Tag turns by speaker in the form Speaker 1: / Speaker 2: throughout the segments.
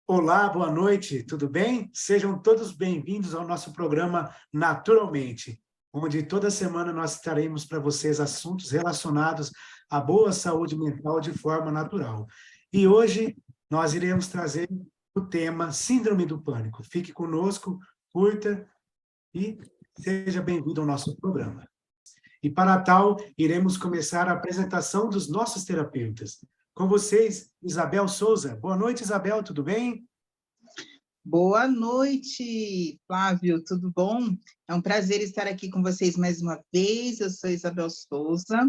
Speaker 1: Olá, boa noite, tudo bem? Sejam todos bem-vindos ao nosso programa Naturalmente, onde toda semana nós traremos para vocês assuntos relacionados à boa saúde mental de forma natural. E hoje nós iremos trazer o tema Síndrome do Pânico. Fique conosco, curta e seja bem-vindo ao nosso programa. E para tal, iremos começar a apresentação dos nossos terapeutas. Com vocês, Isabel Souza. Boa noite, Isabel, tudo bem?
Speaker 2: Boa noite, Flávio, tudo bom? É um prazer estar aqui com vocês mais uma vez. Eu sou Isabel Souza,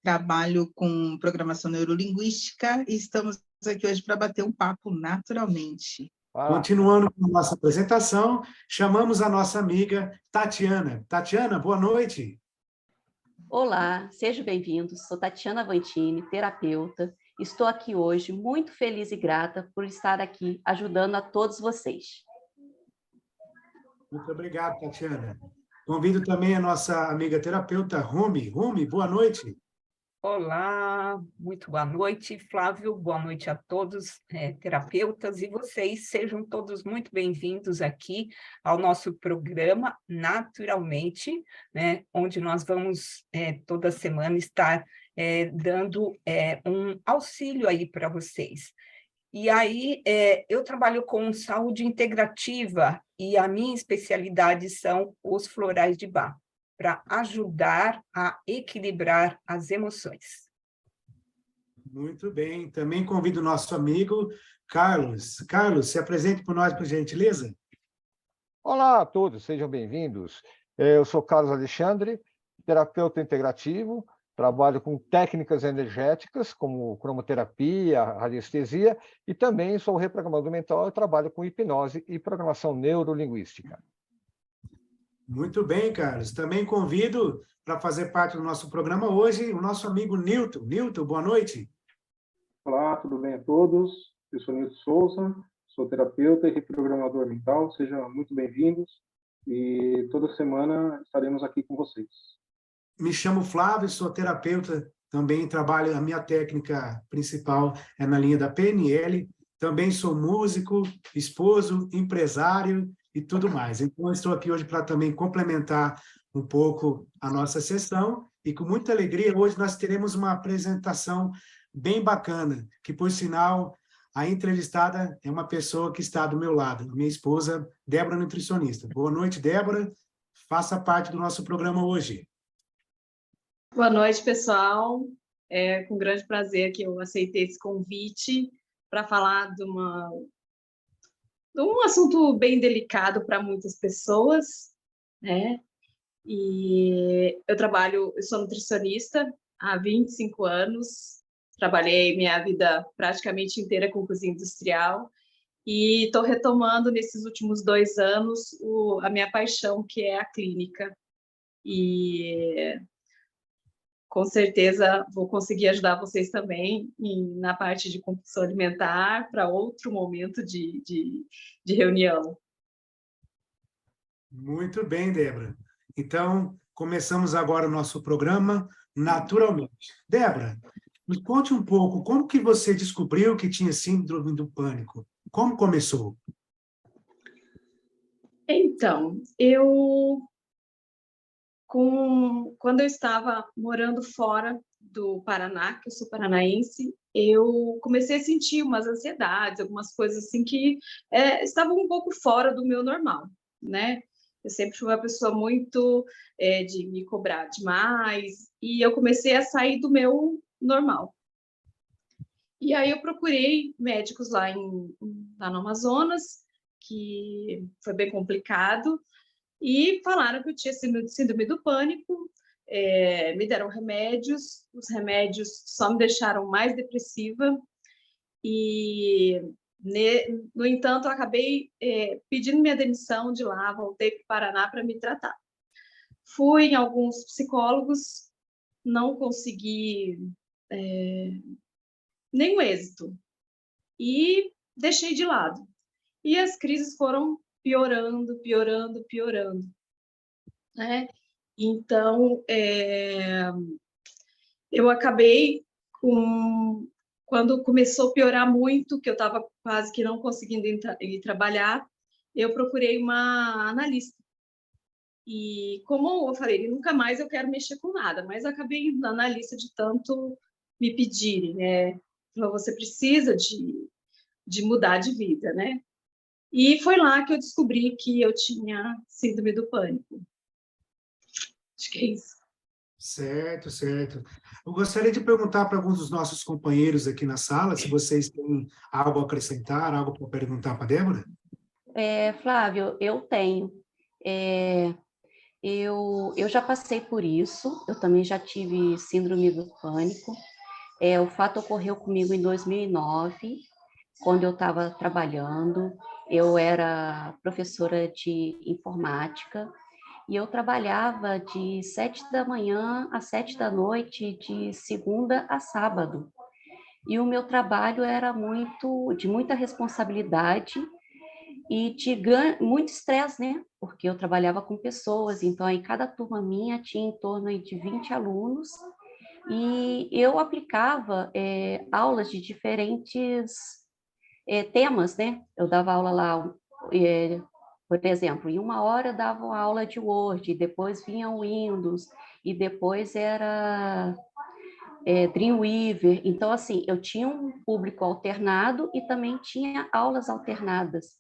Speaker 2: trabalho com programação neurolinguística e estamos aqui hoje para bater um papo naturalmente.
Speaker 1: Continuando com a nossa apresentação, chamamos a nossa amiga Tatiana. Tatiana, boa noite.
Speaker 3: Olá, sejam bem-vindos. Sou Tatiana Vantini, terapeuta. Estou aqui hoje muito feliz e grata por estar aqui ajudando a todos vocês.
Speaker 1: Muito obrigado, Tatiana. Convido também a nossa amiga terapeuta Rumi. Rumi, boa noite.
Speaker 4: Olá, muito boa noite, Flávio, boa noite a todos, terapeutas, e vocês sejam todos muito bem-vindos aqui ao nosso programa Naturalmente, né, onde nós vamos toda semana estar dando um auxílio aí para vocês. E aí, eu trabalho com saúde integrativa e a minha especialidade são os florais de Bach, para ajudar a equilibrar as emoções.
Speaker 1: Muito bem. Também convido o nosso amigo Carlos. Carlos, se apresente por nós, por gentileza.
Speaker 5: Olá a todos, sejam bem-vindos. Eu sou Carlos Alexandre, terapeuta integrativo, trabalho com técnicas energéticas, como cromoterapia, radiestesia, e também sou reprogramador mental e trabalho com hipnose e programação neurolinguística.
Speaker 1: Muito bem, Carlos. Também convido para fazer parte do nosso programa hoje o nosso amigo Newton. Newton, boa noite.
Speaker 6: Olá, tudo bem a todos? Eu sou Nilton Souza, sou terapeuta e reprogramador mental. Sejam muito bem-vindos e toda semana estaremos aqui com vocês.
Speaker 1: Me chamo Flávio, sou terapeuta, também trabalho, a minha técnica principal é na linha da PNL, também sou músico, esposo, empresário e tudo mais. Então, estou aqui hoje para também complementar um pouco a nossa sessão e com muita alegria, hoje nós teremos uma apresentação bem bacana, que, por sinal, a entrevistada é uma pessoa que está do meu lado, minha esposa, Débora, nutricionista. Boa noite, Débora. Faça parte do nosso programa hoje.
Speaker 7: Boa noite, pessoal. É com grande prazer que eu aceitei esse convite para falar de um assunto bem delicado para muitas pessoas, né? E eu sou nutricionista há 25 anos, trabalhei minha vida praticamente inteira com cozinha industrial e estou retomando nesses últimos 2 anos a minha paixão, que é a clínica. E com certeza vou conseguir ajudar vocês também na parte de compulsão alimentar para outro momento de reunião.
Speaker 1: Muito bem, Débora. Então, começamos agora o nosso programa naturalmente. Débora, me conte um pouco, como que você descobriu que tinha síndrome do pânico? Como começou?
Speaker 7: Então, quando eu estava morando fora do Paraná, que eu sou paranaense, eu comecei a sentir umas ansiedades, algumas coisas assim que estavam um pouco fora do meu normal, né? Eu sempre fui uma pessoa muito de me cobrar demais, e eu comecei a sair do meu normal. E aí eu procurei médicos lá no Amazonas, que foi bem complicado, e falaram que eu tinha síndrome do pânico, me deram remédios, os remédios só me deixaram mais depressiva, e, no entanto, eu acabei pedindo minha demissão de lá, voltei para o Paraná para me tratar. Fui em alguns psicólogos, não consegui nenhum êxito, e deixei de lado. E as crises foram piorando, piorando, piorando, né? Então, eu acabei com quando começou a piorar muito, que eu estava quase que não conseguindo ir trabalhar, eu procurei uma analista. E como eu falei, nunca mais eu quero mexer com nada, mas acabei indo na analista de tanto me pedirem, né? Falou, você precisa de mudar de vida, né? E foi lá que eu descobri que eu tinha síndrome do pânico. Acho que é isso.
Speaker 1: Certo, certo. Eu gostaria de perguntar para alguns dos nossos companheiros aqui na sala, se vocês têm algo a acrescentar, algo para perguntar para a Débora.
Speaker 3: Flávio, eu tenho. Eu já passei por isso, eu também já tive síndrome do pânico. O fato ocorreu comigo em 2009, quando eu estava trabalhando. Eu era professora de informática e eu trabalhava de 7 da manhã às 7 da noite, de segunda a sábado. E o meu trabalho era de muita responsabilidade e de muito estresse, né? Porque eu trabalhava com pessoas, então aí cada turma minha tinha em torno aí de 20 alunos e eu aplicava aulas de diferentes temas, né? Eu dava aula lá, por exemplo, em 1 hora eu dava uma aula de Word, depois vinha o Windows, e depois era Dreamweaver. Então, assim, eu tinha um público alternado e também tinha aulas alternadas.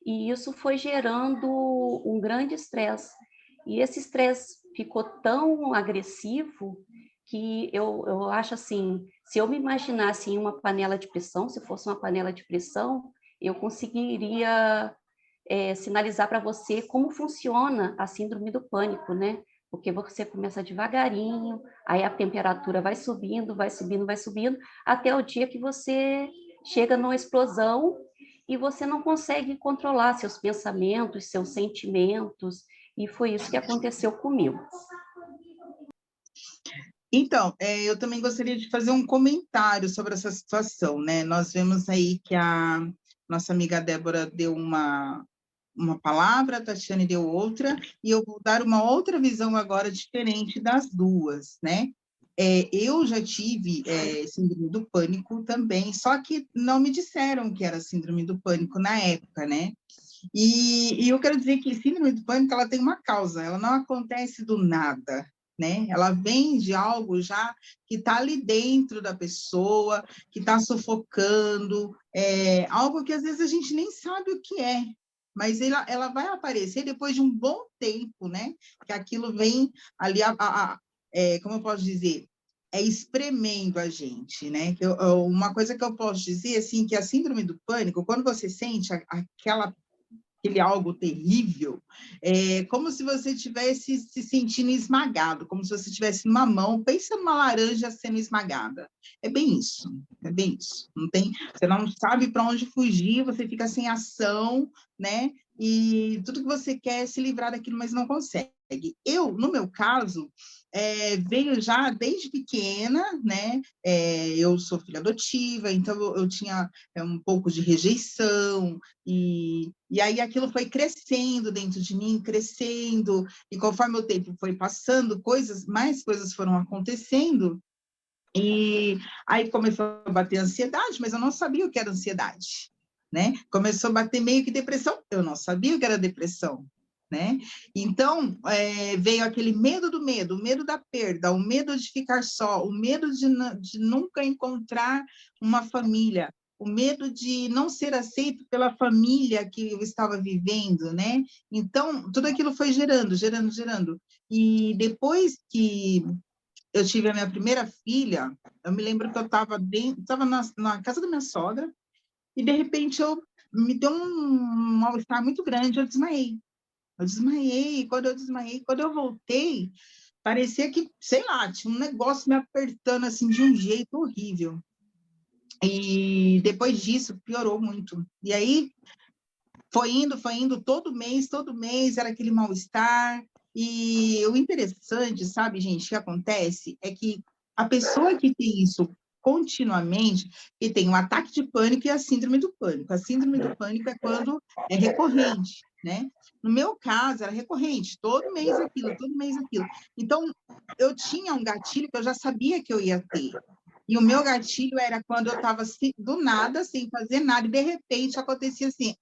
Speaker 3: E isso foi gerando um grande estresse. E esse estresse ficou tão agressivo que eu acho assim, se eu me imaginasse em uma panela de pressão, se fosse uma panela de pressão, eu conseguiria sinalizar para você como funciona a síndrome do pânico, né? Porque você começa devagarinho, aí a temperatura vai subindo, vai subindo, vai subindo, até o dia que você chega numa explosão e você não consegue controlar seus pensamentos, seus sentimentos, e foi isso que aconteceu comigo.
Speaker 2: Então, eu também gostaria de fazer um comentário sobre essa situação, né? Nós vemos aí que a nossa amiga Débora deu uma palavra, a Tatiane deu outra, e eu vou dar uma outra visão agora diferente das duas, né? Eu já tive síndrome do pânico também, só que não me disseram que era síndrome do pânico na época, né? E eu quero dizer que síndrome do pânico, ela tem uma causa, ela não acontece do nada, né? Ela vem de algo já que está ali dentro da pessoa, que está sufocando, algo que às vezes a gente nem sabe o que é, mas ela vai aparecer depois de um bom tempo, né? Que aquilo vem ali, como eu posso dizer, espremendo a gente, né? Uma coisa que eu posso dizer, assim, que a síndrome do pânico, quando você sente aquele algo terrível, como se você estivesse se sentindo esmagado, como se você estivesse numa mão, pensa numa laranja sendo esmagada. É bem isso, é bem isso. Você não sabe para onde fugir, você fica sem ação, né? E tudo que você quer é se livrar daquilo, mas não consegue. No meu caso, veio já desde pequena, né? Eu sou filha adotiva, então eu tinha um pouco de rejeição, e aí aquilo foi crescendo dentro de mim, crescendo, e conforme o tempo foi passando, mais coisas foram acontecendo, e aí começou a bater ansiedade, mas eu não sabia o que era ansiedade, né? Começou a bater meio que depressão, eu não sabia o que era depressão, né? Então, veio aquele medo do medo, o medo da perda, o medo de ficar só, o medo de nunca encontrar uma família, o medo de não ser aceito pela família que eu estava vivendo, né? Então, tudo aquilo foi gerando. E depois que eu tive a minha primeira filha, eu me lembro que eu estava na casa da minha sogra, e de repente me deu um mal-estar muito grande, eu desmaiei. E quando eu voltei, parecia que, sei lá, tinha um negócio me apertando assim de um jeito horrível. E depois disso, piorou muito. E aí, foi indo, todo mês era aquele mal-estar. E o interessante, sabe, gente, que acontece é que a pessoa que tem isso continuamente, que tem um ataque de pânico e a síndrome do pânico. A síndrome do pânico é quando é recorrente, né? No meu caso, era recorrente, todo mês aquilo. Então, eu tinha um gatilho que eu já sabia que eu ia ter. E o meu gatilho era quando eu estava do nada, sem fazer nada, e de repente acontecia assim,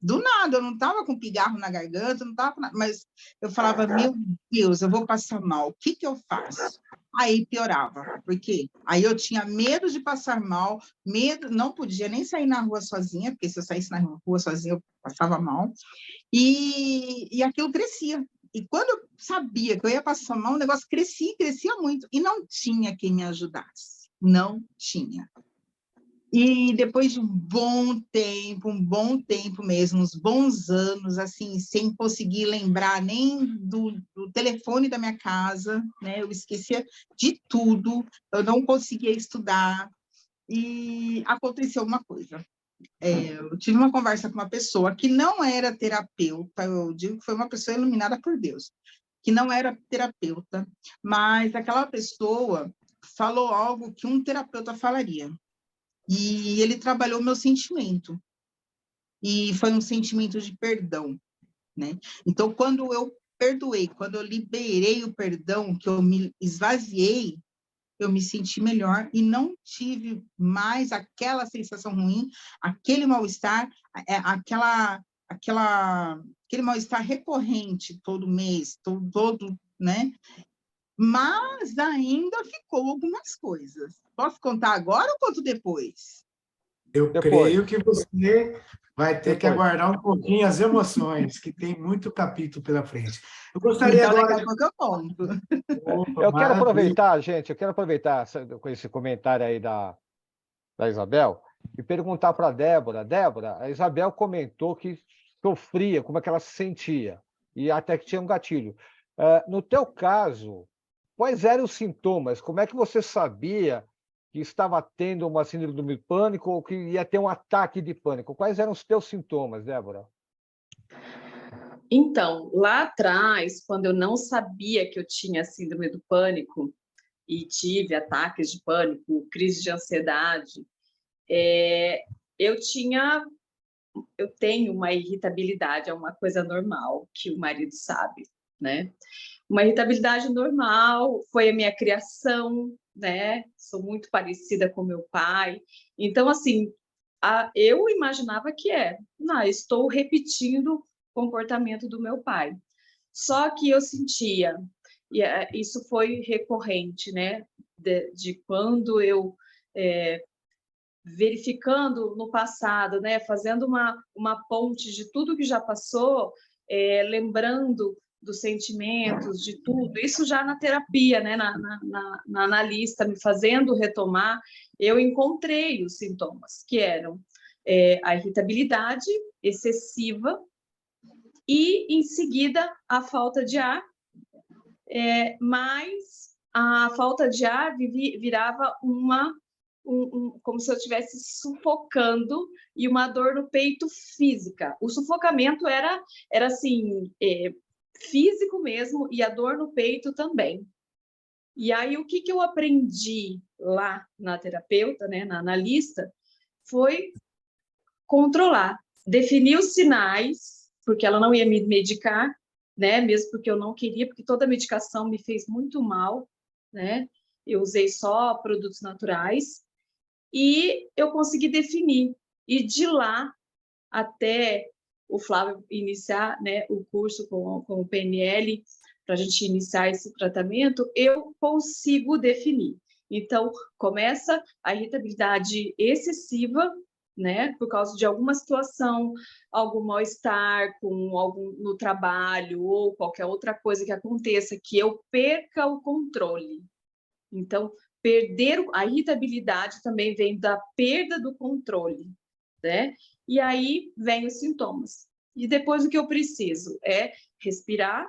Speaker 2: do nada, eu não estava com pigarro na garganta, não estava com nada, mas eu falava, meu Deus, eu vou passar mal, o que que eu faço? Aí piorava, por quê? Aí eu tinha medo de passar mal, medo, não podia nem sair na rua sozinha, porque se eu saísse na rua sozinha, eu passava mal, e aquilo crescia. E quando eu sabia que eu ia passar mal, o negócio crescia muito, e não tinha quem me ajudasse, não tinha. E depois de um bom tempo mesmo, uns bons anos, assim, sem conseguir lembrar nem do telefone da minha casa, né? Eu esquecia de tudo, eu não conseguia estudar, e aconteceu uma coisa. Eu tive uma conversa com uma pessoa que não era terapeuta, eu digo que foi uma pessoa iluminada por Deus, que não era terapeuta, mas aquela pessoa falou algo que um terapeuta falaria. E ele trabalhou meu sentimento. E foi um sentimento de perdão, né? Então, quando eu perdoei, quando eu liberei o perdão, que eu me esvaziei, eu me senti melhor e não tive mais aquela sensação ruim, aquele mal-estar, aquele mal-estar recorrente todo mês, todo, né? Mas ainda ficou algumas coisas. Posso contar agora ou conto depois?
Speaker 1: Eu
Speaker 5: Depois.
Speaker 1: creio que você vai ter que
Speaker 5: Depois.
Speaker 1: aguardar um pouquinho as emoções, que tem muito capítulo pela frente. Eu gostaria
Speaker 2: Então,
Speaker 1: agora
Speaker 2: daqui a pouco eu conto.
Speaker 1: Opa,
Speaker 5: Eu quero
Speaker 1: maravilha.
Speaker 5: aproveitar, gente, com esse comentário aí da Isabel e perguntar para a Débora. Débora, a Isabel comentou que sofria, como é que ela se sentia, e até que tinha um gatilho. No teu caso, quais eram os sintomas? Como é que você sabia que estava tendo uma síndrome do pânico ou que ia ter um ataque de pânico? Quais eram os teus sintomas, Débora?
Speaker 7: Então, lá atrás, quando eu não sabia que eu tinha síndrome do pânico e tive ataques de pânico, crise de ansiedade, eu tenho uma irritabilidade, é uma coisa normal, que o marido sabe, né? Uma irritabilidade normal, foi a minha criação, né? Sou muito parecida com meu pai. Então, assim, eu imaginava que não, estou repetindo o comportamento do meu pai. Só que eu sentia, e isso foi recorrente, né? De quando eu verificando no passado, né, fazendo uma ponte de tudo que já passou, lembrando dos sentimentos, de tudo, isso já na terapia, né, na analista, me fazendo retomar, eu encontrei os sintomas, que eram a irritabilidade excessiva e, em seguida, a falta de ar, mas a falta de ar virava como se eu estivesse sufocando e uma dor no peito física. O sufocamento era assim, físico mesmo, e a dor no peito também. E aí, o que eu aprendi lá na terapeuta, né, na analista, foi controlar, definir os sinais, porque ela não ia me medicar, né, mesmo porque eu não queria, porque toda a medicação me fez muito mal, né? Eu usei só produtos naturais, e eu consegui definir. E de lá até o Flávio iniciar, né, o curso com o PNL, para a gente iniciar esse tratamento, eu consigo definir. Então, começa a irritabilidade excessiva, né, por causa de alguma situação, algum mal-estar com algum no trabalho ou qualquer outra coisa que aconteça, que eu perca o controle. Então, perder a irritabilidade também vem da perda do controle, né? E aí vem os sintomas. E depois o que eu preciso é respirar,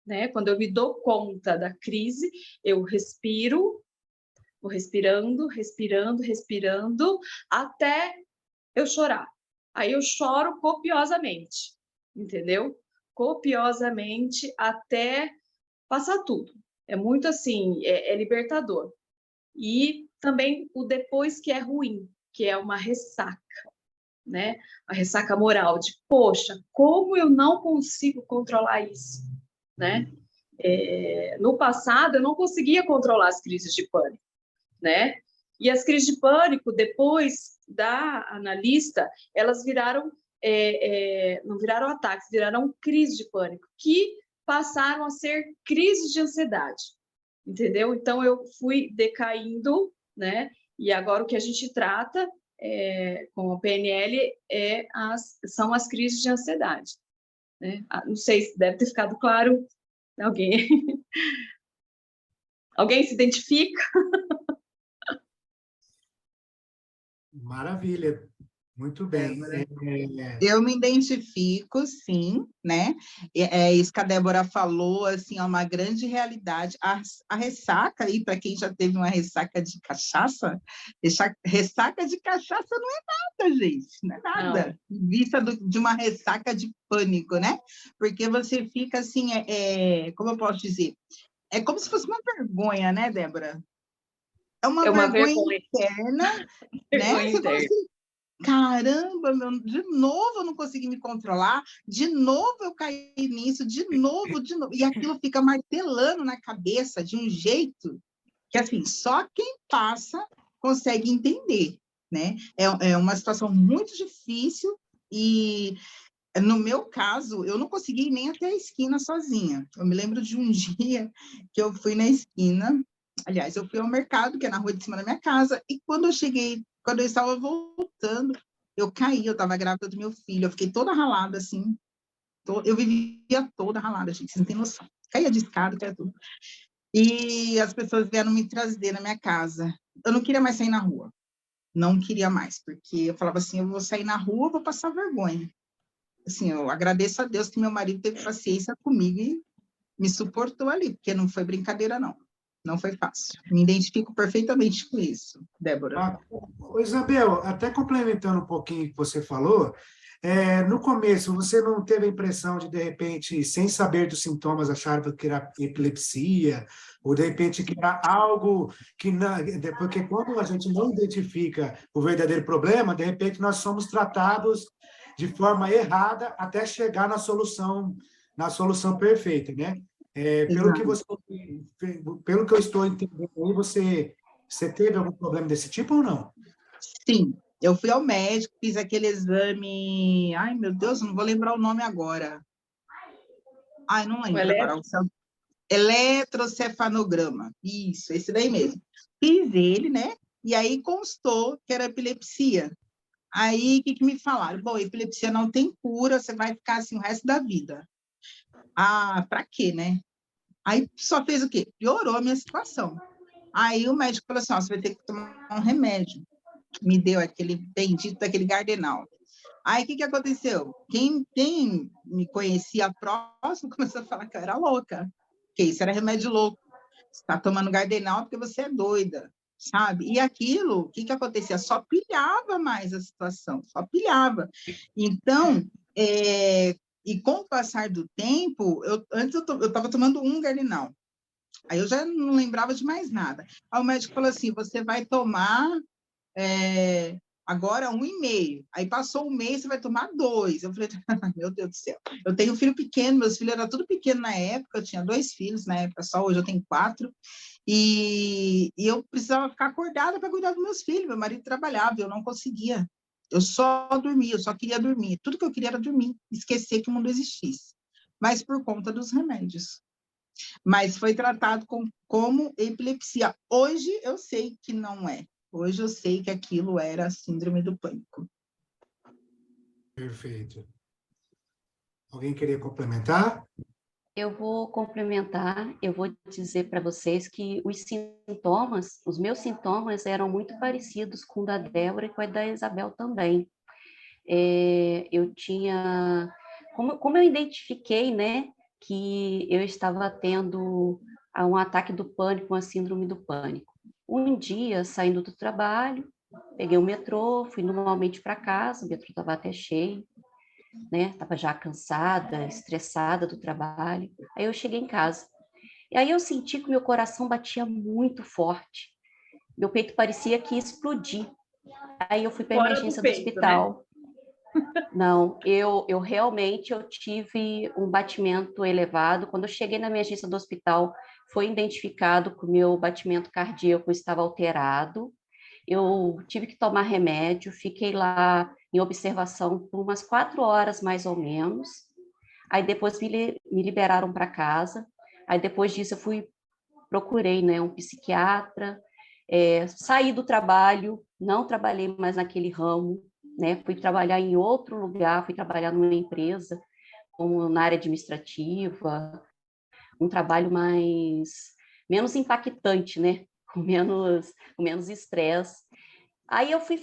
Speaker 7: né? Quando eu me dou conta da crise, eu respiro, vou respirando, até eu chorar. Aí eu choro copiosamente, entendeu? Copiosamente até passar tudo. É muito assim, é libertador. E também o depois, que é ruim, que é uma ressaca, né? A ressaca moral de, poxa, como eu não consigo controlar isso, né? No passado, eu não conseguia controlar as crises de pânico. né? E as crises de pânico, depois da analista, elas viraram, não viraram ataques, viraram crises de pânico, que passaram a ser crises de ansiedade, entendeu? Então, eu fui decaindo, né? E agora o que a gente trata com o PNL são as crises de ansiedade, né? Não sei se deve ter ficado claro. Alguém se identifica?
Speaker 1: Maravilha, muito bem.
Speaker 2: Eu me identifico, sim, né? É isso que a Débora falou, assim, é uma grande realidade. A ressaca aí, para quem já teve uma ressaca de cachaça, ressaca de cachaça não é nada, gente, não é nada. Em vista de uma ressaca de pânico, né? Porque você fica assim, como eu posso dizer? É como se fosse uma vergonha, né, Débora? É uma vergonha interna, né? Você fala assim, caramba, de novo eu não consegui me controlar, de novo eu caí nisso, de novo, e aquilo fica martelando na cabeça de um jeito que, assim, só quem passa consegue entender, né? É uma situação muito difícil e, no meu caso, eu não consegui ir nem até a esquina sozinha. Eu me lembro de um dia que eu fui na esquina, aliás, eu fui ao mercado, que é na rua de cima da minha casa, e quando eu estava voltando, eu caí, eu estava grávida do meu filho, eu fiquei toda ralada, assim, eu vivia toda ralada, gente, vocês não tem noção. Caía de escada, caía tudo. E as pessoas vieram me trazer na minha casa. Eu não queria mais sair na rua, não queria mais, porque eu falava assim, eu vou sair na rua, eu vou passar vergonha. Assim, eu agradeço a Deus que meu marido teve paciência comigo e me suportou ali, porque não foi brincadeira, não. Não foi fácil. Me identifico perfeitamente com isso, Débora.
Speaker 1: Isabel, até complementando um pouquinho o que você falou, no começo você não teve a impressão de repente, sem saber dos sintomas, achar que era epilepsia, ou de repente que era algo que não, porque quando a gente não identifica o verdadeiro problema, de repente nós somos tratados de forma errada até chegar na solução perfeita, né? Pelo que eu estou entendendo, aí você teve algum problema desse tipo ou não?
Speaker 2: Sim, eu fui ao médico, fiz aquele exame. Ai, meu Deus, não vou lembrar o nome agora. Ai, não lembro agora. Eletrocefanograma. Isso, esse daí mesmo. Fiz ele, né? E aí constou que era epilepsia. Aí, o que me falaram? Bom, epilepsia não tem cura, você vai ficar assim o resto da vida. Ah, pra quê, né? Aí só fez o quê? Piorou a minha situação. Aí o médico falou assim, ó, você vai ter que tomar um remédio. Me deu aquele bendito daquele Gardenal. Aí o que aconteceu? Quem me conhecia próximo começou a falar que eu era louca, que isso era remédio louco. Você está tomando Gardenal porque você é doida, sabe? E aquilo, o que acontecia? Só pilhava mais a situação, só pilhava. Então, e com o passar do tempo, antes eu estava tomando um Gardenal. Aí eu já não lembrava de mais nada. Aí o médico falou assim, você vai tomar agora 1,5. Aí passou um mês, você vai tomar 2. Eu falei, meu Deus do céu. Eu tenho um filho pequeno, meus filhos eram tudo pequeno na época, eu tinha 2 filhos na época só, hoje eu tenho 4. E eu precisava ficar acordada para cuidar dos meus filhos. Meu marido trabalhava, eu não conseguia. Eu só dormia, eu só queria dormir. Tudo que eu queria era dormir, esquecer que o mundo existisse. Mas por conta dos remédios. Mas foi tratado como epilepsia. Hoje eu sei que não é. Hoje eu sei que aquilo era síndrome do pânico.
Speaker 1: Perfeito. Alguém queria complementar?
Speaker 3: Eu vou complementar, eu vou dizer para vocês que os meus sintomas eram muito parecidos com o da Débora e com a da Isabel também. Eu tinha, como eu identifiquei, né, que eu estava tendo um ataque do pânico, uma síndrome do pânico. Um dia, saindo do trabalho, peguei o metrô, fui normalmente para casa, o metrô estava até cheio, né? Estava já cansada, estressada do trabalho. Aí eu cheguei em casa. E aí eu senti que meu coração batia muito forte. Meu peito parecia que ia explodir. Aí eu fui para a emergência do hospital. Não, eu realmente eu tive um batimento elevado. Quando eu cheguei na emergência do hospital, foi identificado que o meu batimento cardíaco estava alterado. Eu tive que tomar remédio, fiquei lá em observação por umas 4 horas, mais ou menos. Aí depois me liberaram para casa. Aí depois disso eu procurei, né, um psiquiatra, saí do trabalho, não trabalhei mais naquele ramo, né, fui trabalhar em outro lugar, fui trabalhar numa empresa, como na área administrativa, um trabalho menos impactante, né, com menos estresse. Aí eu fui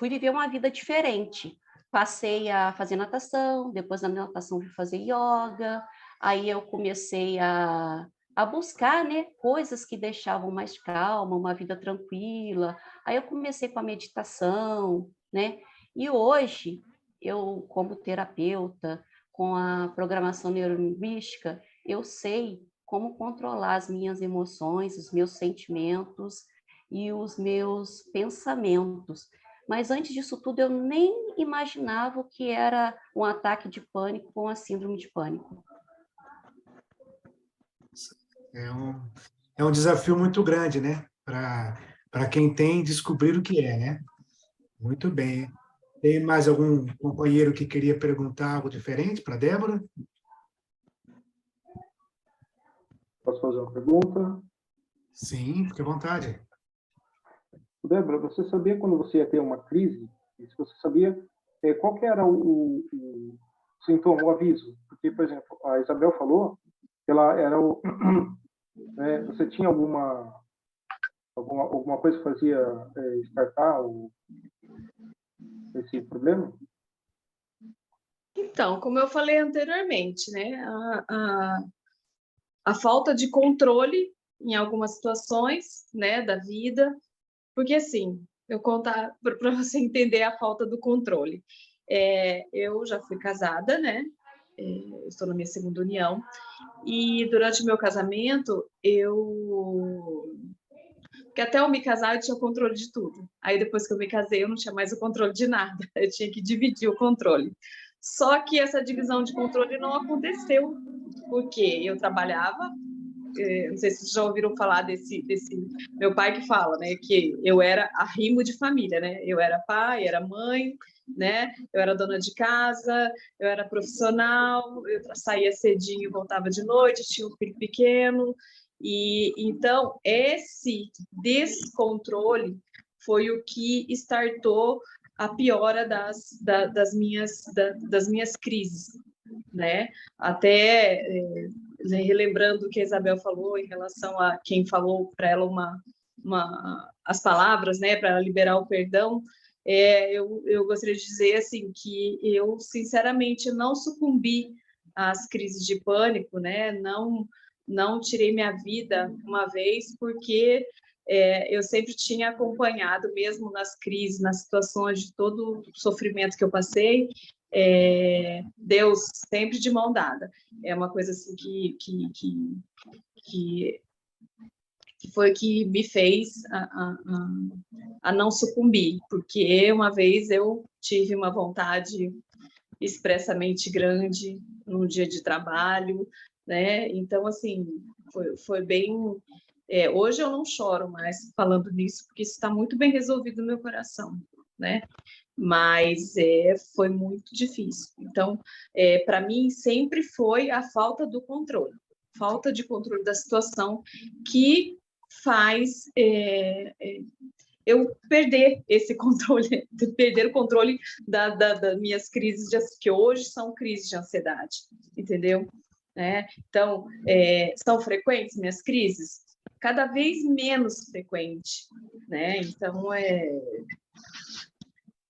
Speaker 3: viver uma vida diferente. Passei a fazer natação, depois da natação fui fazer yoga, aí eu comecei a buscar, né, coisas que deixavam mais calma, uma vida tranquila. Aí eu comecei com a meditação, né? E hoje, eu, como terapeuta, com a programação neurolinguística, eu sei como controlar as minhas emoções, os meus sentimentos e os meus pensamentos. Mas antes disso tudo, eu nem imaginava o que era um ataque de pânico ou uma síndrome de pânico.
Speaker 1: É um desafio muito grande, né? Para quem tem, descobrir o que é, né? Muito bem. Tem mais algum companheiro que queria perguntar algo diferente para a Débora?
Speaker 6: Posso fazer uma pergunta?
Speaker 1: Sim, fique à vontade.
Speaker 6: Débora, você sabia quando você ia ter uma crise? E se você sabia, qual que era o sintoma, o aviso? Porque, por exemplo, a Isabel falou que ela era você tinha alguma coisa que fazia despertar esse problema?
Speaker 7: Então, como eu falei anteriormente, né, a falta de controle em algumas situações, né, da vida, porque assim, eu contar para você entender a falta do controle. Eu já fui casada, né? Eu estou na minha segunda união, e durante o meu casamento, porque até eu me casar, eu tinha o controle de tudo. Aí, depois que eu me casei, eu não tinha mais o controle de nada. Eu tinha que dividir o controle. Só que essa divisão de controle não aconteceu, porque eu trabalhava, não sei se vocês já ouviram falar desse meu pai que fala, né, que eu era arrimo de família, né? Eu era pai, era mãe, né? Eu era dona de casa, eu era profissional, eu saía cedinho, voltava de noite, tinha um filho pequeno, e então esse descontrole foi o que startou a piora das minhas crises, né? Até relembrando o que a Isabel falou em relação a quem falou para ela as palavras, né, para ela liberar o perdão, eu gostaria de dizer assim que eu sinceramente não sucumbi às crises de pânico, né? Não tirei minha vida uma vez, porque eu sempre tinha acompanhado, mesmo nas crises, nas situações de todo o sofrimento que eu passei, Deus sempre de mão dada. É uma coisa assim que foi que me fez a não sucumbir, porque uma vez eu tive uma vontade expressamente grande num dia de trabalho, né? Então, assim, foi bem... hoje eu não choro mais falando nisso, porque isso está muito bem resolvido no meu coração, né? Mas foi muito difícil. Então, para mim, sempre foi a falta do controle, falta de controle da situação que faz eu perder esse controle, perder o controle das minhas crises, que hoje são crises de ansiedade, entendeu? Então, são frequentes minhas crises? Cada vez menos frequente, né? Então,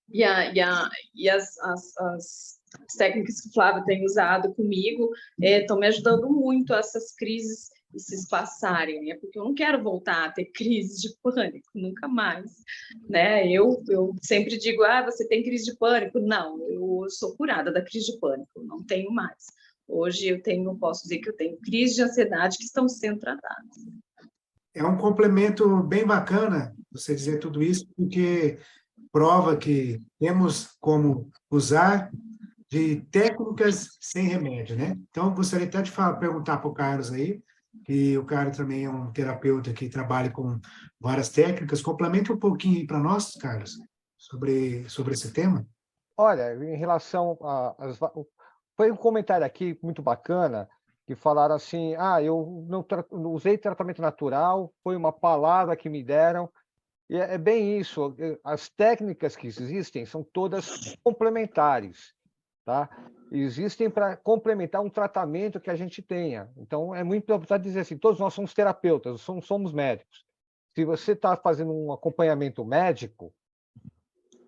Speaker 7: e as técnicas que o Flávio tem usado comigo estão me ajudando muito a essas crises se passarem, né? Porque eu não quero voltar a ter crise de pânico, nunca mais, né? Eu sempre digo, você tem crise de pânico? Não, eu sou curada da crise de pânico, não tenho mais. Hoje posso dizer que eu tenho crise de ansiedade que estão sendo tratadas.
Speaker 1: É um complemento bem bacana você dizer tudo isso, porque prova que temos como usar de técnicas sem remédio, né? Então, gostaria até de perguntar para o Carlos aí, que o Carlos também é um terapeuta que trabalha com várias técnicas. Complementa um pouquinho para nós, Carlos, sobre esse tema.
Speaker 5: Olha, em relação foi um comentário aqui muito bacana, que falaram assim, eu não usei tratamento natural, foi uma palavra que me deram, e é bem isso, as técnicas que existem são todas complementares, tá? Existem para complementar um tratamento que a gente tenha. Então, é muito importante dizer assim, todos nós somos terapeutas, somos médicos. Se você está fazendo um acompanhamento médico,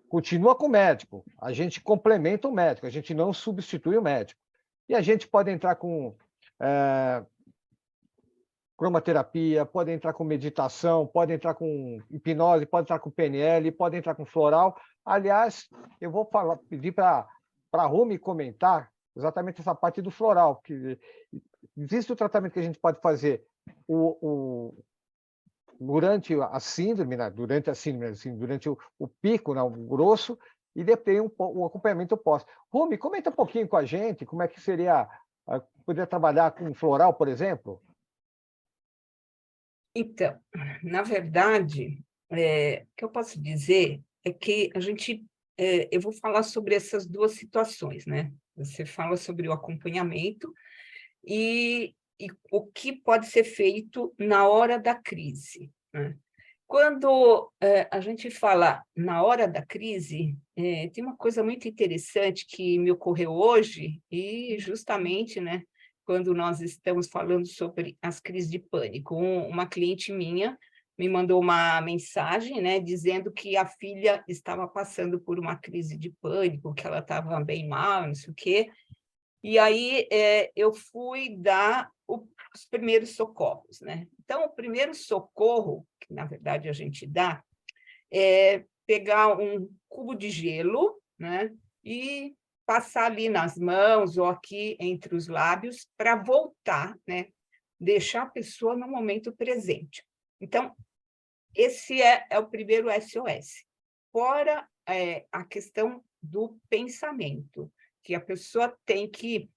Speaker 5: continua com o médico, a gente complementa o médico, a gente não substitui o médico. E a gente pode entrar com cromoterapia, pode entrar com meditação, pode entrar com hipnose, pode entrar com PNL, pode entrar com floral. Aliás, eu vou pedir para a Rumi comentar exatamente essa parte do floral, que existe o tratamento que a gente pode fazer durante a síndrome, né? Durante o pico, né? O grosso, e depois um acompanhamento pós. Rumi, comenta um pouquinho com a gente como é que seria poder trabalhar com floral, por exemplo?
Speaker 4: Então, na verdade, o que eu posso dizer é que eu vou falar sobre essas duas situações, né? Você fala sobre o acompanhamento e o que pode ser feito na hora da crise, né? Quando a gente fala na hora da crise, tem uma coisa muito interessante que me ocorreu hoje, e justamente, né, quando nós estamos falando sobre as crises de pânico, uma cliente minha me mandou uma mensagem, né, dizendo que a filha estava passando por uma crise de pânico, que ela estava bem mal, não sei o quê. E aí eu fui dar os primeiros socorros, né? Então, o primeiro socorro, que na verdade a gente dá, é pegar um cubo de gelo, né? E passar ali nas mãos ou aqui entre os lábios para voltar, né? Deixar a pessoa no momento presente. Então, esse é o primeiro SOS. Fora a questão do pensamento, que a pessoa tem que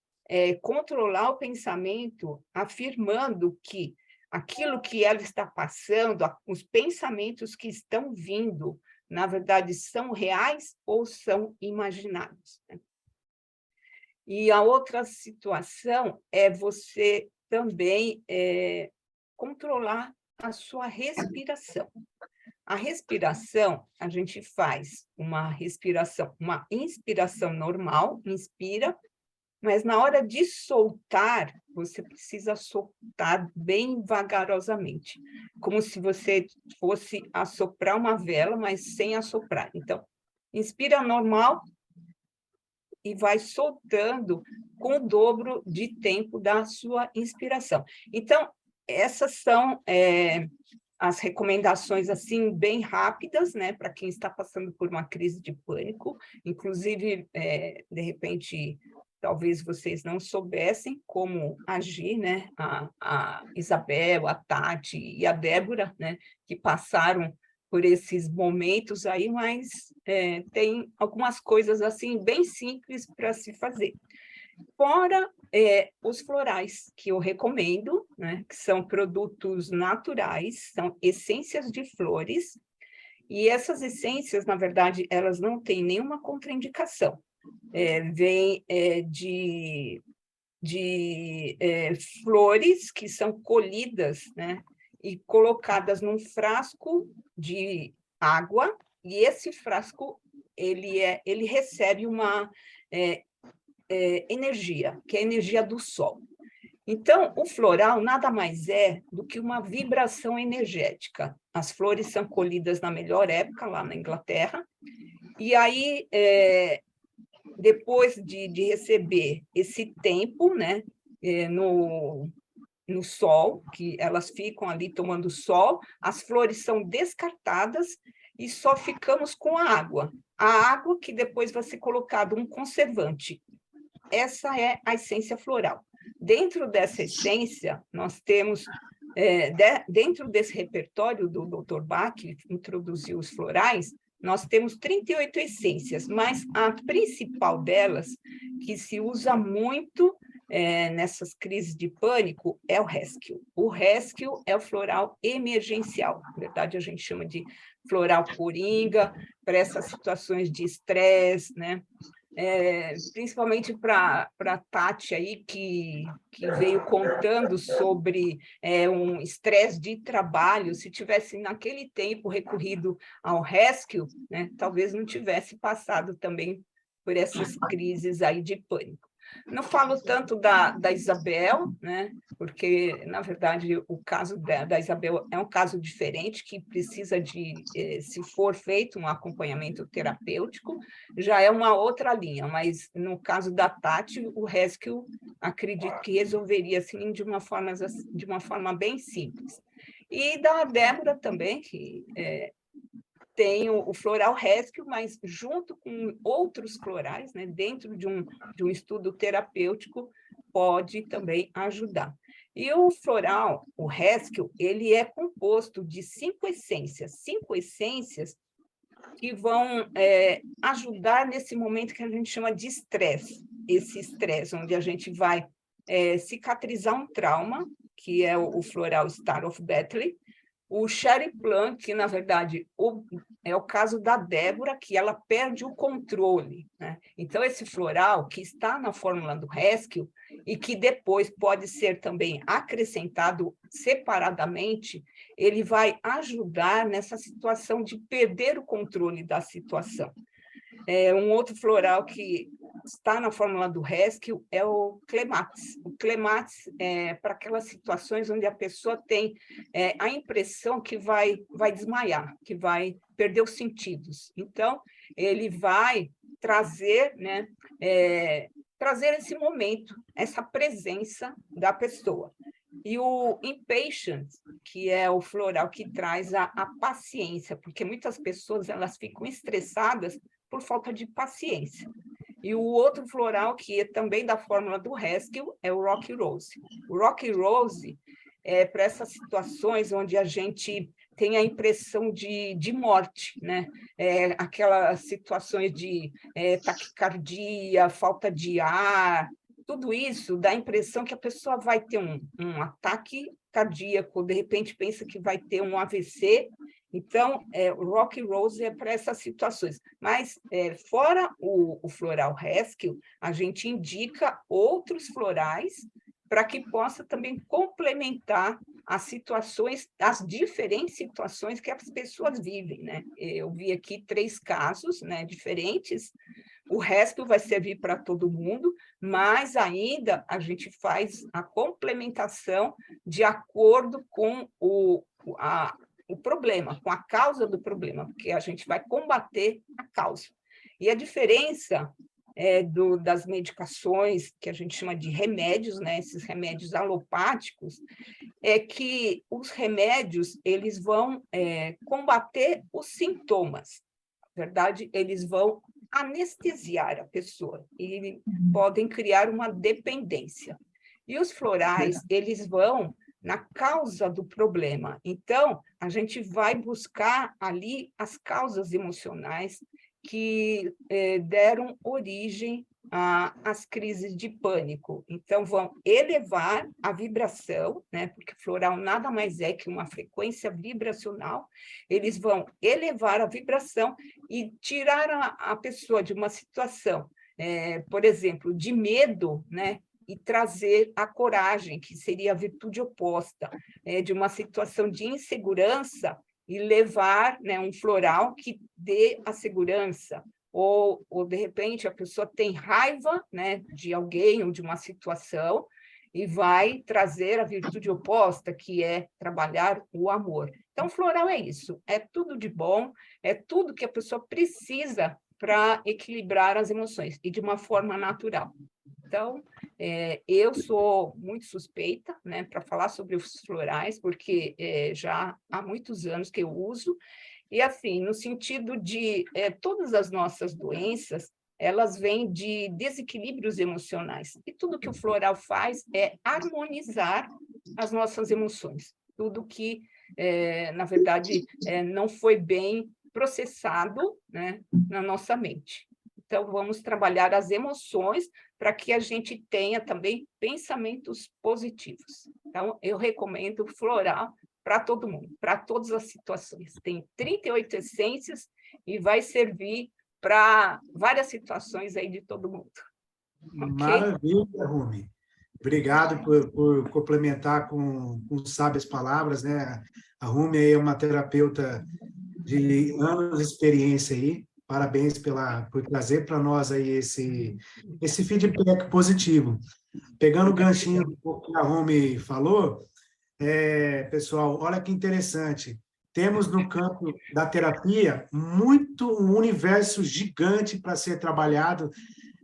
Speaker 4: controlar o pensamento, afirmando que aquilo que ela está passando, os pensamentos que estão vindo, na verdade, são reais ou são imaginados, né? E a outra situação é você também controlar a sua respiração. A respiração, a gente faz uma inspiração normal, inspira, mas na hora de soltar, você precisa soltar bem vagarosamente, como se você fosse assoprar uma vela, mas sem assoprar. Então, inspira normal e vai soltando com o dobro de tempo da sua inspiração. Então, essas são as recomendações assim bem rápidas, né, para quem está passando por uma crise de pânico. Inclusive, de repente, talvez vocês não soubessem como agir, né? A Isabel, a Tati e a Débora, né, que passaram por esses momentos aí, mas tem algumas coisas assim bem simples para se fazer. Fora os florais, que eu recomendo, né, que são produtos naturais, são essências de flores, e essas essências, na verdade, elas não têm nenhuma contraindicação. Vem de flores que são colhidas, né, e colocadas num frasco de água, e esse frasco ele recebe uma energia, que é a energia do sol. Então, o floral nada mais é do que uma vibração energética. As flores são colhidas na melhor época, lá na Inglaterra, e aí, depois de receber esse tempo, né, no sol, que elas ficam ali tomando sol, as flores são descartadas e só ficamos com a água. A água que depois vai ser colocado um conservante. Essa é a essência floral. Dentro dessa essência, nós temos, dentro desse repertório do Dr. Bach, que introduziu os florais, nós temos 38 essências, mas a principal delas, que se usa muito nessas crises de pânico, é o Rescue. O Rescue é o floral emergencial. Na verdade, a gente chama de floral coringa, para essas situações de estresse, né? Principalmente para a Tati aí, que veio contando sobre um estresse de trabalho. Se tivesse naquele tempo recorrido ao Rescue, né, talvez não tivesse passado também por essas crises aí de pânico. Não falo tanto da Isabel, né, porque, na verdade, o caso da Isabel é um caso diferente, que precisa de, se for feito um acompanhamento terapêutico, já é uma outra linha, mas no caso da Tati, o Rescue, acredito que resolveria assim, de uma forma bem simples. E da Débora também, que tem o floral Rescue, mas junto com outros florais, né, dentro de um estudo terapêutico, pode também ajudar. E o floral, o Rescue, ele é composto de 5 essências que vão ajudar nesse momento que a gente chama de estresse, esse estresse, onde a gente vai cicatrizar um trauma, que é o floral Star of Battle, o Cherry Plum, que, na verdade, é o caso da Débora, que ela perde o controle, né? Então, esse floral, que está na fórmula do Rescue, e que depois pode ser também acrescentado separadamente, ele vai ajudar nessa situação de perder o controle da situação. Um outro floral que está na fórmula do Rescue é o Clematis. O Clematis é para aquelas situações onde a pessoa tem a impressão que vai desmaiar, que vai perder os sentidos. Então, ele vai trazer, né, trazer esse momento, essa presença da pessoa. E o Impatient, que é o floral que traz a paciência, porque muitas pessoas elas ficam estressadas por falta de paciência. E o outro floral, que é também da fórmula do Rescue, é o Rocky Rose. O Rocky Rose é para essas situações onde a gente tem a impressão de morte, né? Aquelas situações de taquicardia, falta de ar, tudo isso dá a impressão que a pessoa vai ter um ataque cardíaco, de repente pensa que vai ter um AVC. Então, o Rocky Rose é para essas situações. Mas, fora o floral Rescue, a gente indica outros florais para que possa também complementar as situações, as diferentes situações que as pessoas vivem, né? Eu vi aqui 3 casos, né, diferentes. O resto vai servir para todo mundo, mas ainda a gente faz a complementação de acordo com o problema, com a causa do problema, porque a gente vai combater a causa. E a diferença das medicações, que a gente chama de remédios, né, esses remédios alopáticos, é que os remédios eles vão combater os sintomas. Na verdade, eles vão anestesiar a pessoa e podem criar uma dependência. E os florais, eles vão na causa do problema. Então, a gente vai buscar ali as causas emocionais que deram origem às crises de pânico. Então, vão elevar a vibração, né? Porque floral nada mais é que uma frequência vibracional. Eles vão elevar a vibração e tirar a pessoa de uma situação, por exemplo, de medo, né? E trazer a coragem, que seria a virtude oposta, de uma situação de insegurança, e levar, né, um floral que dê a segurança. Ou, de repente, a pessoa tem raiva, né, de alguém ou de uma situação, e vai trazer a virtude oposta, que é trabalhar o amor. Então, floral é isso, é tudo de bom, é tudo que a pessoa precisa para equilibrar as emoções, e de uma forma natural. Então, eu sou muito suspeita, né, para falar sobre os florais, porque já há muitos anos que eu uso, e assim, no sentido de todas as nossas doenças, elas vêm de desequilíbrios emocionais, e tudo que o floral faz é harmonizar as nossas emoções, tudo que, na verdade, não foi bem processado, né, na nossa mente. Então, vamos trabalhar as emoções para que a gente tenha também pensamentos positivos. Então, eu recomendo Floral para todo mundo, para todas as situações. Tem 38 essências e vai servir para várias situações aí de todo mundo. Okay?
Speaker 1: Maravilha, Rumi. Obrigado por complementar com sábias palavras, né? A Rumi é uma terapeuta de anos de experiência aí. Parabéns por trazer para nós aí esse feedback positivo. Pegando o ganchinho do que a Rumi falou, pessoal, olha que interessante. Temos no campo da terapia um universo gigante para ser trabalhado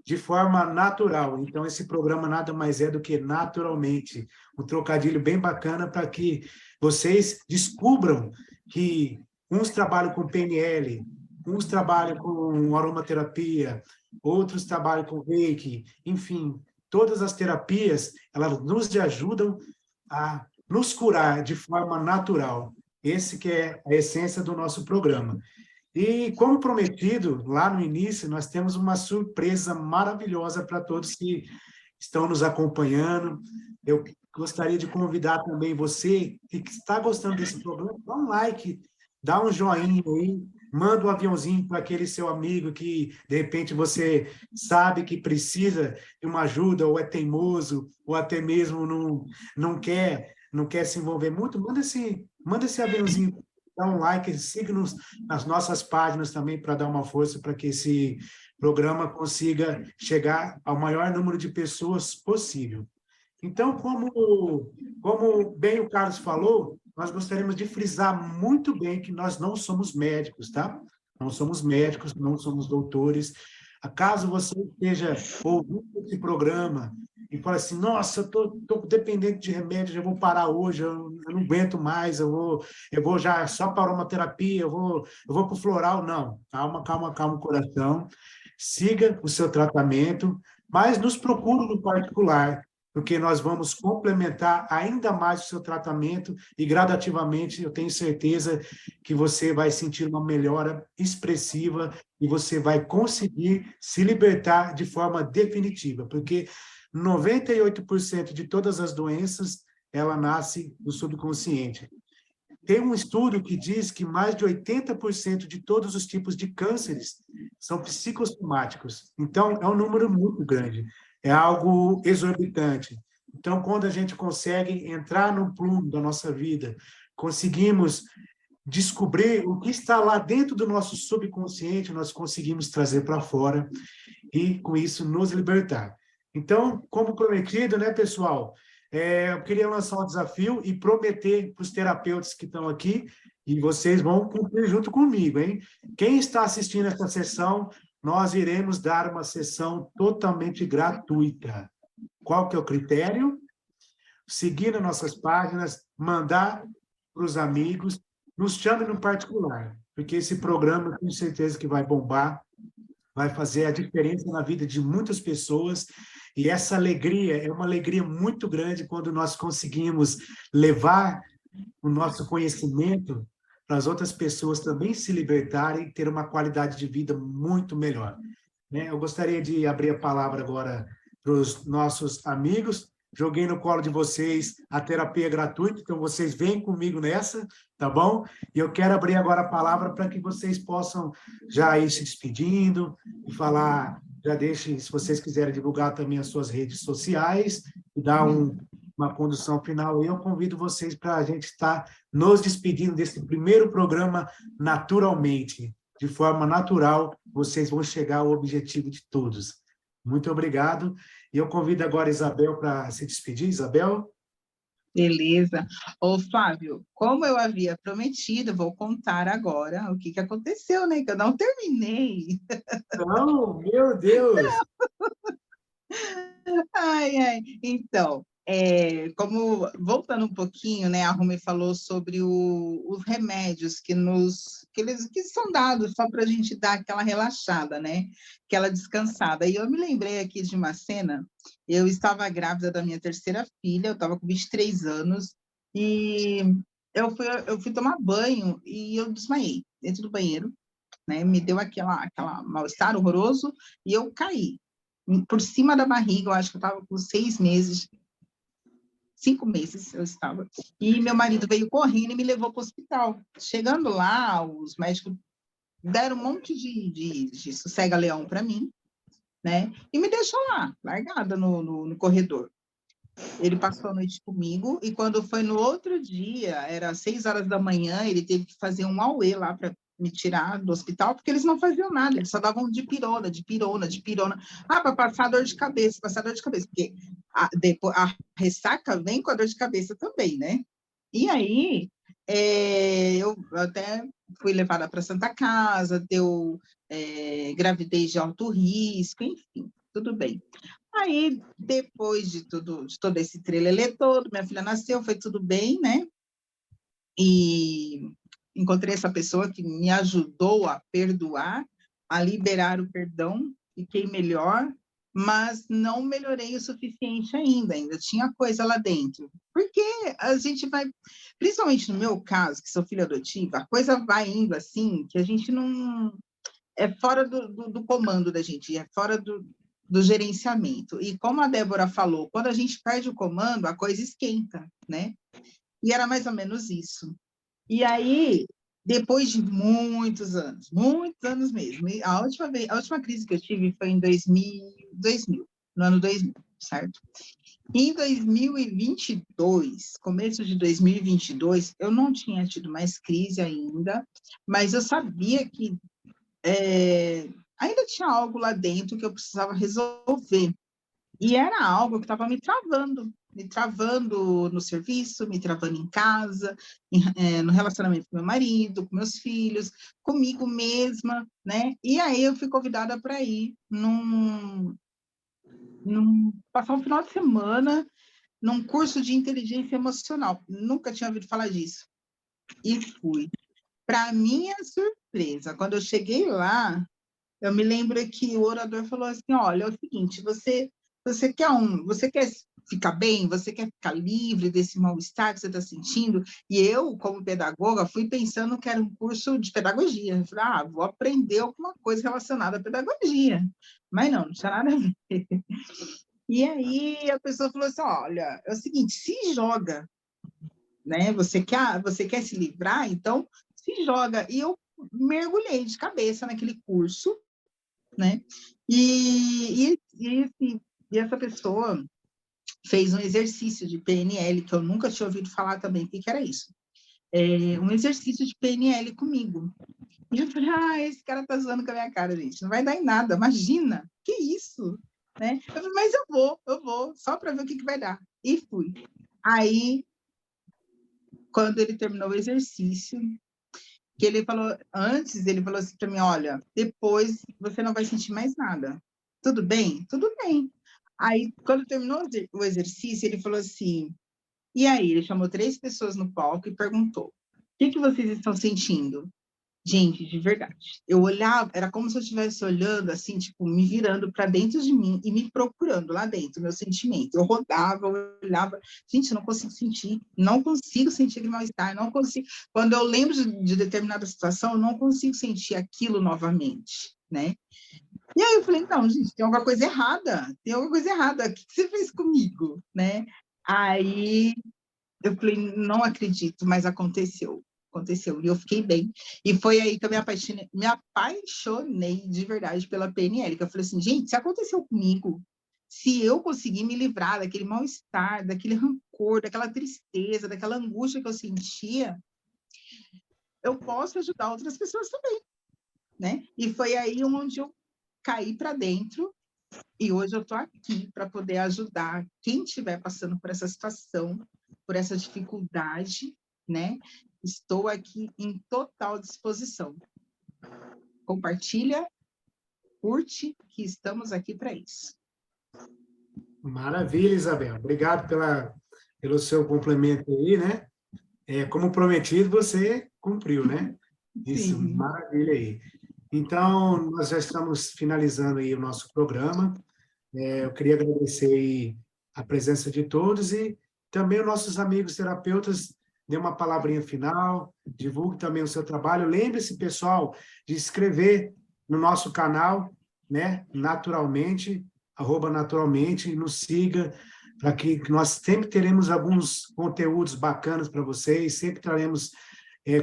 Speaker 1: de forma natural. Então, esse programa nada mais é do que naturalmente. Um trocadilho bem bacana para que vocês descubram que uns trabalham com PNL, uns trabalham com aromaterapia, outros trabalham com Reiki, enfim, todas as terapias, elas nos ajudam a nos curar de forma natural. Esse que é a essência do nosso programa. E, como prometido, lá no início, nós temos uma surpresa maravilhosa para todos que estão nos acompanhando. Eu gostaria de convidar também você que está gostando desse programa, dá um like, dá um joinha aí, manda um aviãozinho para aquele seu amigo que, de repente, você sabe que precisa de uma ajuda, ou é teimoso, ou até mesmo não quer se envolver muito. Manda esse aviãozinho, dá um like, siga-nos nas nossas páginas também para dar uma força para que esse programa consiga chegar ao maior número de pessoas possível. Então, como bem o Carlos falou, nós gostaríamos de frisar muito bem que nós não somos médicos, tá? Não somos médicos, não somos doutores. Acaso você esteja ouvindo esse programa e fala assim, nossa, eu tô dependente de remédio, já vou parar hoje, eu não aguento mais, eu vou já só para uma terapia, eu vou para o floral. Não, calma, coração. Siga o seu tratamento, mas nos procure no particular, porque nós vamos complementar ainda mais o seu tratamento e, gradativamente, eu tenho certeza que você vai sentir uma melhora expressiva e você vai conseguir se libertar de forma definitiva, porque 98% de todas as doenças, ela nasce do subconsciente. Tem um estudo que diz que mais de 80% de todos os tipos de cânceres são psicossomáticos. Então, é um número muito grande, é algo exorbitante. Então, quando a gente consegue entrar no plumo da nossa vida, conseguimos descobrir o que está lá dentro do nosso subconsciente, nós conseguimos trazer para fora e, com isso, nos libertar. Então, como prometido, né, pessoal? Eu queria lançar um desafio e prometer para os terapeutas que estão aqui, e vocês vão cumprir junto comigo, hein? Quem está assistindo essa sessão, nós iremos dar uma sessão totalmente gratuita. Qual que é o critério? Seguir nas nossas páginas, mandar para os amigos, nos chame no particular, porque esse programa, eu tenho certeza que vai bombar, vai fazer a diferença na vida de muitas pessoas, e essa alegria é uma alegria muito grande quando nós conseguimos levar o nosso conhecimento para as outras pessoas também se libertarem e ter uma qualidade de vida muito melhor. Eu gostaria de abrir a palavra agora para os nossos amigos. Joguei no colo de vocês a terapia gratuita, então vocês vêm comigo nessa, tá bom? E eu quero abrir agora a palavra para que vocês possam já ir se despedindo e falar, já deixem, se vocês quiserem divulgar também as suas redes sociais e dar uma condução final. Eu convido vocês para a gente estar nos despedindo desse primeiro programa naturalmente, de forma natural, vocês vão chegar ao objetivo de todos. Muito obrigado. E eu convido agora a Isabel para se despedir. Isabel?
Speaker 2: Beleza. Ô, Flávio, como eu havia prometido, vou contar agora o que aconteceu, né? Que eu não terminei.
Speaker 1: Não, meu Deus!
Speaker 2: Ai. Então, voltando um pouquinho, né? A Rumi falou sobre os remédios que são dados só para a gente dar aquela relaxada, né? Aquela descansada. E eu me lembrei aqui de uma cena. Eu estava grávida da minha terceira filha, eu estava com 23 anos, e eu fui tomar banho e eu desmaiei dentro do banheiro, né? Me deu aquela mal-estar horroroso e eu caí. Por cima da barriga, eu acho que eu estava com 6 meses, 5 meses eu estava. E meu marido veio correndo e me levou para o hospital. Chegando lá, os médicos deram um monte de sossega-leão para mim, né? E me deixou lá, largada no corredor. Ele passou a noite comigo e quando foi no outro dia, era 6 horas da manhã, ele teve que fazer um auê lá para me tirar do hospital, porque eles não faziam nada, eles só davam de pirona. Ah, para passar dor de cabeça, porque depois, a ressaca vem com a dor de cabeça também, né? E aí, eu até fui levada para Santa Casa, deu gravidez de alto risco, enfim, tudo bem. Aí, depois de todo esse trelelê todo, minha filha nasceu, foi tudo bem, né? E encontrei essa pessoa que me ajudou a perdoar, a liberar o perdão, fiquei melhor, mas não melhorei o suficiente ainda tinha coisa lá dentro. Porque a gente vai, principalmente no meu caso, que sou filha adotiva, a coisa vai indo assim, que a gente não... É fora do comando da gente, é fora do gerenciamento. E como a Débora falou, quando a gente perde o comando, a coisa esquenta, né? E era mais ou menos isso. E aí, depois de muitos anos mesmo, a última crise que eu tive foi em 2000, no ano 2000, certo? Em 2022, começo de 2022, eu não tinha tido mais crise ainda, mas eu sabia que ainda tinha algo lá dentro que eu precisava resolver. E era algo que estava me travando no serviço, me travando em casa, no relacionamento com meu marido, com meus filhos, comigo mesma, né? E aí eu fui convidada para ir passar um final de semana num curso de inteligência emocional. Nunca tinha ouvido falar disso. E fui. Para minha surpresa, quando eu cheguei lá, eu me lembro que o orador falou assim, olha, é o seguinte, você quer ficar bem? Você quer ficar livre desse mal-estar que você está sentindo? E eu, como pedagoga, fui pensando que era um curso de pedagogia. Eu falei, vou aprender alguma coisa relacionada à pedagogia. Mas não tinha nada a ver. E aí a pessoa falou assim, olha, é o seguinte, se joga, né? Você quer se livrar? Então, se joga. E eu mergulhei de cabeça naquele curso, né? E essa pessoa fez um exercício de PNL, que eu nunca tinha ouvido falar também. O que era isso? Um exercício de PNL comigo. E eu falei, esse cara tá zoando com a minha cara, gente. Não vai dar em nada, imagina. Que isso? Né? Eu falei, mas eu vou, só para ver o que vai dar. E fui. Aí, quando ele terminou o exercício, que ele falou, antes ele falou assim para mim, olha, depois você não vai sentir mais nada. Tudo bem? Tudo bem. Aí, quando terminou o exercício, ele falou assim, e aí? Ele chamou 3 pessoas no palco e perguntou, o que vocês estão sentindo? Gente, de verdade. Eu olhava, era como se eu estivesse olhando, assim, tipo, me virando para dentro de mim e me procurando lá dentro, meu sentimento. Eu rodava, eu olhava, gente, eu não consigo sentir aquele mal-estar, não consigo. Quando eu lembro de determinada situação, eu não consigo sentir aquilo novamente, né? E aí eu falei, não, gente, tem alguma coisa errada, o que você fez comigo, né? Aí eu falei, não acredito, mas aconteceu, e eu fiquei bem. E foi aí que eu me apaixonei de verdade pela PNL, que eu falei assim, gente, se aconteceu comigo, se eu conseguir me livrar daquele mal-estar, daquele rancor, daquela tristeza, daquela angústia que eu sentia, eu posso ajudar outras pessoas também, né? E foi aí onde eu caí para dentro, e hoje eu estou aqui para poder ajudar quem estiver passando por essa situação, por essa dificuldade, né? Estou aqui em total disposição. Compartilha, curte, que estamos aqui para isso.
Speaker 1: Maravilha, Isabel. Obrigado pelo seu complemento aí, né? Como prometido, você cumpriu, né? Isso,
Speaker 2: Sim.
Speaker 1: maravilha aí. Então, nós já estamos finalizando aí o nosso programa. Eu queria agradecer aí a presença de todos e também os nossos amigos terapeutas dê uma palavrinha final, divulgue também o seu trabalho. Lembre-se, pessoal, de se inscrever no nosso canal, né? Naturalmente, @naturalmente, nos siga, para que nós sempre teremos alguns conteúdos bacanas para vocês, sempre traremos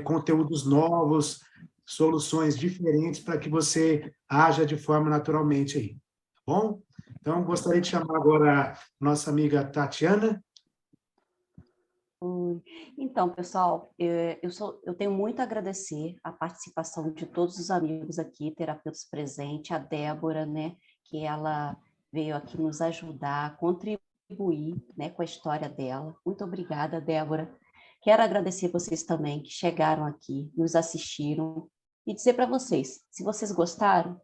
Speaker 1: conteúdos novos, soluções diferentes para que você haja de forma naturalmente aí, tá bom? Então, gostaria de chamar agora a nossa amiga Tatiana.
Speaker 3: Então, pessoal, eu tenho muito a agradecer a participação de todos os amigos aqui, terapeutas presentes, a Débora, né, que ela veio aqui nos ajudar, contribuir, né, com a história dela. Muito obrigada, Débora. Quero agradecer vocês também que chegaram aqui, nos assistiram, e dizer para vocês, se vocês gostaram,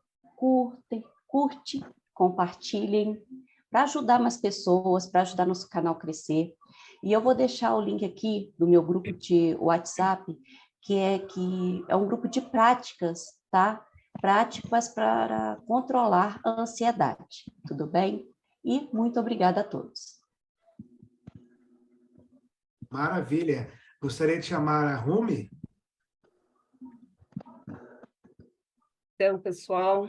Speaker 3: curte, compartilhem, para ajudar mais pessoas, para ajudar nosso canal a crescer. E eu vou deixar o link aqui do meu grupo de WhatsApp, que é um grupo de práticas, tá? Práticas para controlar a ansiedade, tudo bem? E muito obrigada a todos.
Speaker 1: Maravilha. Gostaria de chamar a Rumi.
Speaker 4: Então, pessoal,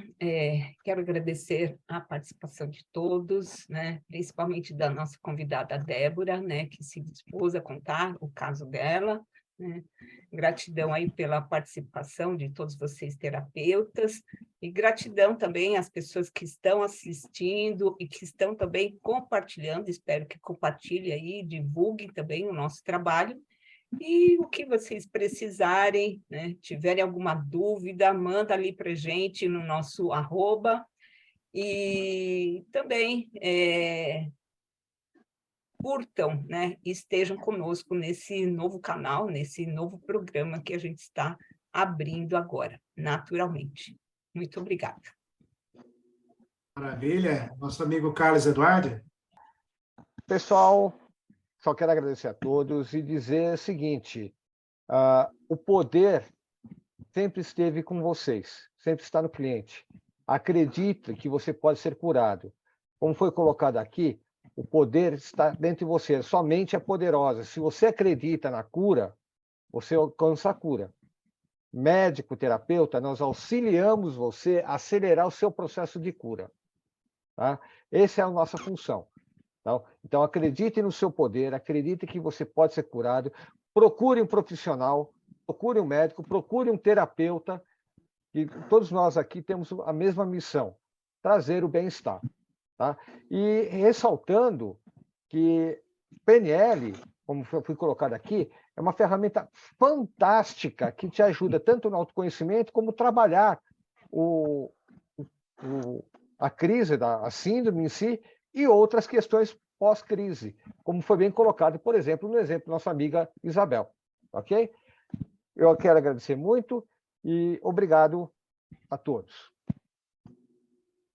Speaker 4: quero agradecer a participação de todos, né, principalmente da nossa convidada Débora, né, que se dispôs a contar o caso dela, né. Gratidão aí pela participação de todos vocês terapeutas, e gratidão também às pessoas que estão assistindo e que estão também compartilhando, espero que compartilhem aí, divulguem também o nosso trabalho. E o que vocês precisarem, né, tiverem alguma dúvida, manda ali para a gente no nosso @. E também curtam, né, e estejam conosco nesse novo canal, nesse novo programa que a gente está abrindo agora, naturalmente. Muito obrigada.
Speaker 1: Maravilha. Nosso amigo Carlos Eduardo.
Speaker 5: Pessoal, só quero agradecer a todos e dizer o seguinte, o poder sempre esteve com vocês, sempre está no cliente. Acredite que você pode ser curado. Como foi colocado aqui, o poder está dentro de você, sua mente é poderosa. Se você acredita na cura, você alcança a cura. Médico, terapeuta, nós auxiliamos você a acelerar o seu processo de cura. Tá? Essa é a nossa função. Então, acredite no seu poder, acredite que você pode ser curado, procure um profissional, procure um médico, procure um terapeuta, e todos nós aqui temos a mesma missão, trazer o bem-estar. Tá? E ressaltando que PNL, como foi colocado aqui, é uma ferramenta fantástica que te ajuda tanto no autoconhecimento como trabalhar a crise, a síndrome em si, e outras questões pós-crise, como foi bem colocado, por exemplo, no exemplo da nossa amiga Isabel. Ok? Eu quero agradecer muito e obrigado a todos.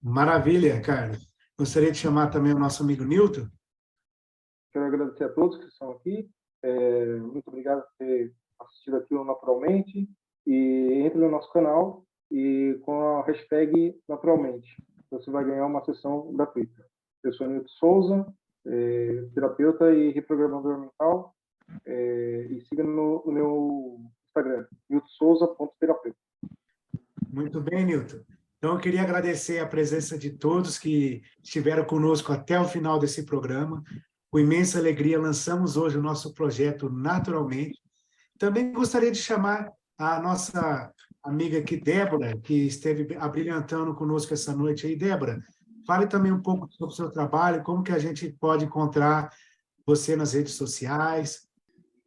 Speaker 1: Maravilha, Carlos. Gostaria de chamar também o nosso amigo Nilton.
Speaker 6: Quero agradecer a todos que estão aqui. Muito obrigado por ter assistido aqui o Naturalmente. E entre no nosso canal e com a hashtag Naturalmente. Você vai ganhar uma sessão gratuita. Eu sou Nilton Souza, terapeuta e reprogramador mental. E siga no meu Instagram, niltonsouza.terapeuta.
Speaker 1: Muito bem, Nilton. Então, eu queria agradecer a presença de todos que estiveram conosco até o final desse programa. Com imensa alegria, lançamos hoje o nosso projeto Naturalmente. Também gostaria de chamar a nossa amiga aqui, Débora, que esteve abrilhantando conosco essa noite aí. Débora, fale também um pouco sobre o seu trabalho, como que a gente pode encontrar você nas redes sociais.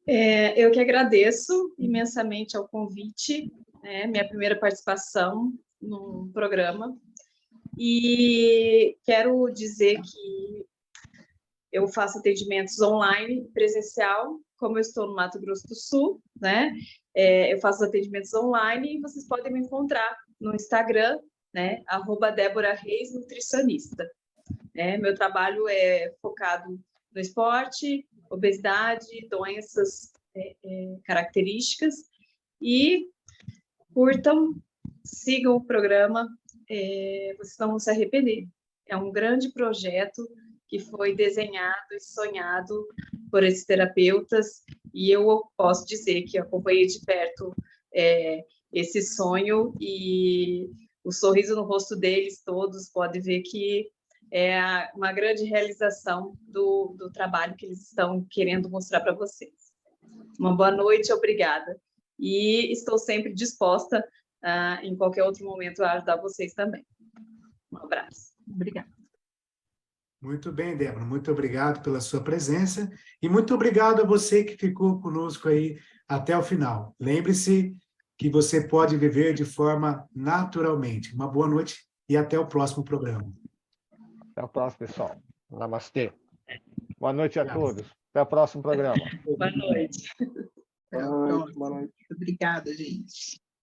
Speaker 7: Eu que agradeço imensamente ao convite, minha primeira participação no programa, e quero dizer que eu faço atendimentos online, presencial, como eu estou no Mato Grosso do Sul, né? Eu faço atendimentos online e vocês podem me encontrar no Instagram, né? @Débora Reis Nutricionista. Meu trabalho é focado no esporte, obesidade, doenças características, e curtam, sigam o programa, vocês não vão se arrepender. É um grande projeto que foi desenhado e sonhado por esses terapeutas, E eu posso dizer que acompanhei de perto esse sonho, e o sorriso no rosto deles todos pode ver que é uma grande realização do trabalho que eles estão querendo mostrar para vocês. Uma boa noite, obrigada. E estou sempre disposta, em qualquer outro momento, a ajudar vocês também. Um abraço.
Speaker 2: Obrigada.
Speaker 1: Muito bem, Débora, muito obrigado pela sua presença e muito obrigado a você que ficou conosco aí até o final. Lembre-se que você pode viver de forma naturalmente. Uma boa noite e até o próximo programa.
Speaker 5: Até o próximo, pessoal. Namastê. Boa noite a todos. Até o próximo programa.
Speaker 7: Boa noite.
Speaker 2: Até a próxima.
Speaker 6: Boa noite.
Speaker 2: Obrigada, gente.